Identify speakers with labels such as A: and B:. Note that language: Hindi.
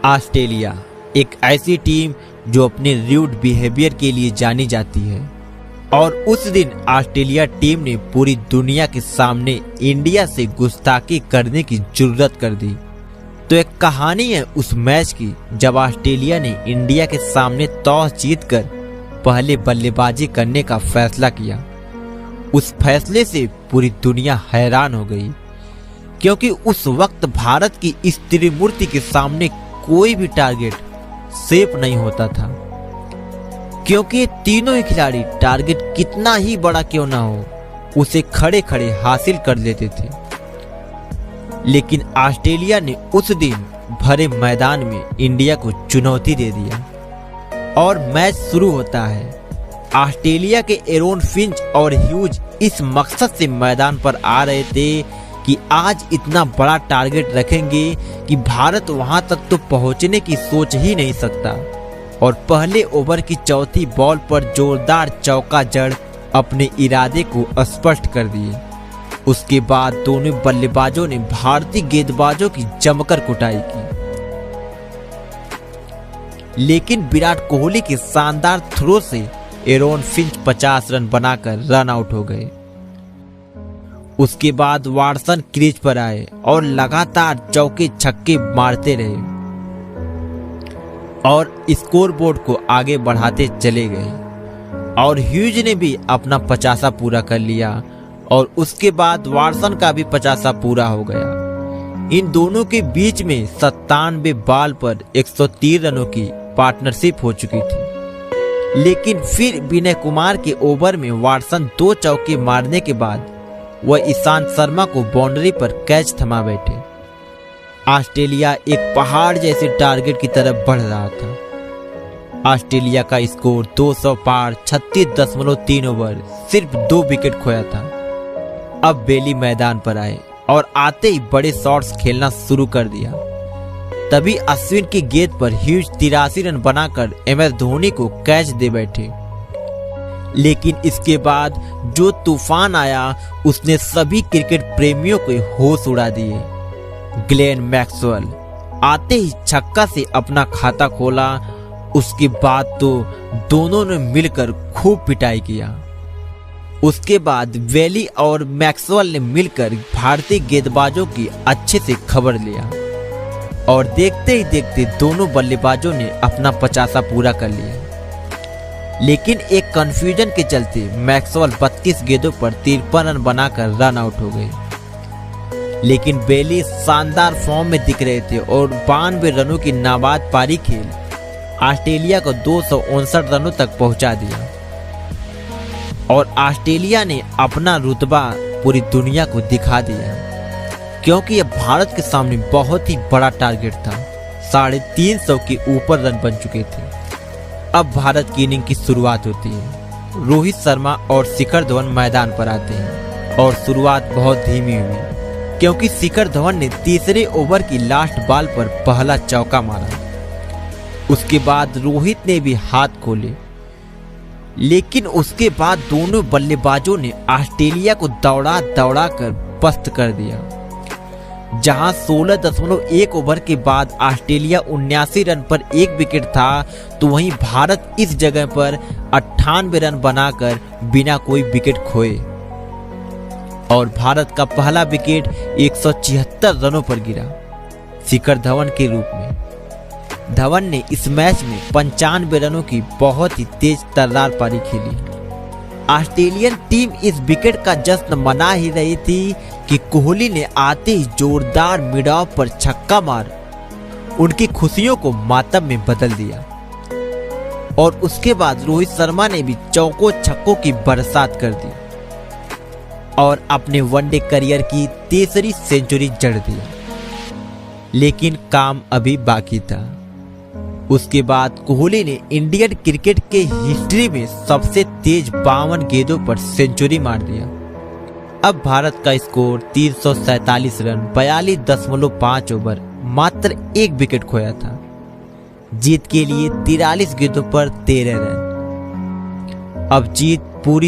A: ऑस्ट्रेलिया एक ऐसी टीम जो अपने र्यूड बिहेवियर के लिए जानी जाती है और उस दिन ऑस्ट्रेलिया टीम ने पूरी दुनिया के सामने इंडिया से गुस्ताखी करने की जुर्रत कर दी। तो एक कहानी है उस मैच की जब ऑस्ट्रेलिया ने इंडिया के सामने टॉस जीतकर पहले बल्लेबाजी करने का फैसला किया। उस फैसले से पूरी दुनिया हैरान हो गई क्योंकि उस वक्त भारत की इस त्रिमूर्ति के सामने कोई भी टारगेट सेफ नहीं होता था, क्योंकि तीनों ही खिलाड़ी टारगेट कितना ही बड़ा क्यों ना हो उसे खड़े खड़े हासिल कर लेते थे। लेकिन ऑस्ट्रेलिया ने उस दिन भरे मैदान में इंडिया को चुनौती दे दिया और मैच शुरू होता है। ऑस्ट्रेलिया के एरोन फिंच और ह्यूज इस मकसद से मैदान पर आ रहे थे कि आज इतना बड़ा टारगेट रखेंगे कि भारत वहां तक तो पहुंचने की सोच ही नहीं सकता। और पहले ओवर की चौथी बॉल पर जोरदार चौका जड़ अपने इरादे को स्पष्ट कर दिए। उसके बाद दोनों बल्लेबाजों ने भारतीय गेंदबाजों की जमकर कुटाई की, लेकिन विराट कोहली के शानदार थ्रो से एरोन फिंच 50 रन बनाकर रन आउट हो गए। उसके बाद वाटसन क्रीज पर आए और लगातार चौके छक्के मारते रहे और स्कोरबोर्ड को आगे बढ़ाते चले गए। और ह्यूज ने भी अपना 50 पूरा कर लिया और उसके बाद वाटसन का भी 50 पूरा हो गया। इन दोनों के बीच में 97 बॉल पर 103 रनों की पार्टनरशिप हो चुकी थी। लेकिन फिर विनय कुमार के ओवर में वाटसन 2 चौके मारने के बाद वह ईशांत शर्मा को बाउंड्री पर कैच थमा बैठे। ऑस्ट्रेलिया एक पहाड़ जैसे टारगेट की तरफ बढ़ रहा था। ऑस्ट्रेलिया का स्कोर 200 पार 36.3 ओवर, सिर्फ 2 विकेट खोया था। अब बेली मैदान पर आए और आते ही बड़े शॉट्स खेलना शुरू कर दिया। तभी अश्विन की गेंद पर ह्यूज 83 रन बनाकर MS धोनी को कैच दे बैठे। लेकिन इसके बाद जो तूफान आया उसने सभी क्रिकेट प्रेमियों के होश उड़ा दिए। ग्लेन मैक्सवेल आते ही छक्का से अपना खाता खोला। उसके बाद तो दोनों ने मिलकर खूब पिटाई किया। उसके बाद वेली और मैक्सवेल ने मिलकर भारतीय गेंदबाजों की अच्छे से खबर लिया और देखते ही देखते दोनों बल्लेबाजों ने अपना 50 पूरा कर लिया। लेकिन एक कंफ्यूजन के चलते मैक्सवेल 32 गेंदों पर 53 रन बनाकर रन आउट हो गए। लेकिन बेली शानदार फॉर्म में दिख रहे थे और 92 रनों की नाबाद पारी खेल ऑस्ट्रेलिया को 259 रनों तक पहुंचा दिया और ऑस्ट्रेलिया ने अपना रुतबा पूरी दुनिया को दिखा दिया, क्योंकि यह भारत के सामने बहुत ही बड़ा टारगेट था। 350 के ऊपर रन बन चुके थे। अब भारत की इनिंग की शुरुआत होती है। रोहित शर्मा और शिखर धवन मैदान पर आते हैं और शुरुआत बहुत धीमी हुई क्योंकि शिखर धवन ने तीसरे ओवर की लास्ट बॉल पर पहला चौका मारा। उसके बाद रोहित ने भी हाथ खोले, लेकिन उसके बाद दोनों बल्लेबाजों ने ऑस्ट्रेलिया को दौड़ा दौड़ा कर पस्त कर दिया। जहां 16.1 ओवर के बाद ऑस्ट्रेलिया 79 रन पर 1 विकेट था, तो वहीं भारत इस जगह पर 98 रन बनाकर बिना कोई विकेट खोए और भारत का पहला विकेट 176 रनों पर गिरा शिखर धवन के रूप में। धवन ने इस मैच में 95 रनों की बहुत ही तेज तर्रार पारी खेली। ऑस्ट्रेलियन टीम इस विकेट का जश्न मना ही रही थी कि कोहली ने आते ही जोरदार मिड ऑफ पर छक्का मार उनकी खुशियों को मातम में बदल दिया। और उसके बाद रोहित शर्मा ने भी चौकों छक्कों की बरसात कर दी और अपने वनडे करियर की तीसरी सेंचुरी जड़ दिया। लेकिन काम अभी बाकी था। उसके बाद कोहली ने इंडियन क्रिकेट के हिस्ट्री में सबसे तेज 52 गेंदों पर सेंचुरी मार दिया। अब भारत का स्कोर 347 रन 42.5 ओवर, मात्र 1 विकेट खोया था। जीत के लिए 43 गेंदों पर 13 रन। अब जीत पूरी